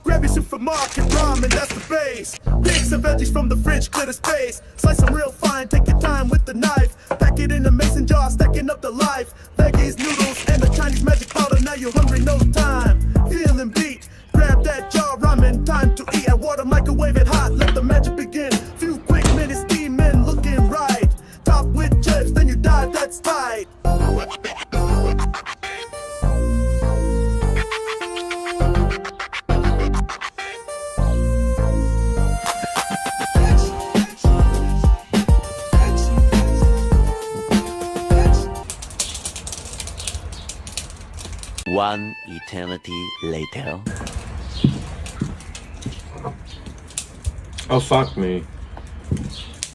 Grab your supermarket ramen, that's the base. Pick some veggies from the fridge, clear the space. Slice them real fine, take your time with the knife. Pack it in a mason jar, stacking up the life. Veggies, noodles, and the Chinese magic powder. Now you're hungry, no time. Feeling beat. Grab that jar ramen, time to eat. Add water, microwave it hot, let the magic begin. Few quick minutes, steaming, looking right. Top with chips, then you dive, that's tight. One eternity later. Oh, fuck me.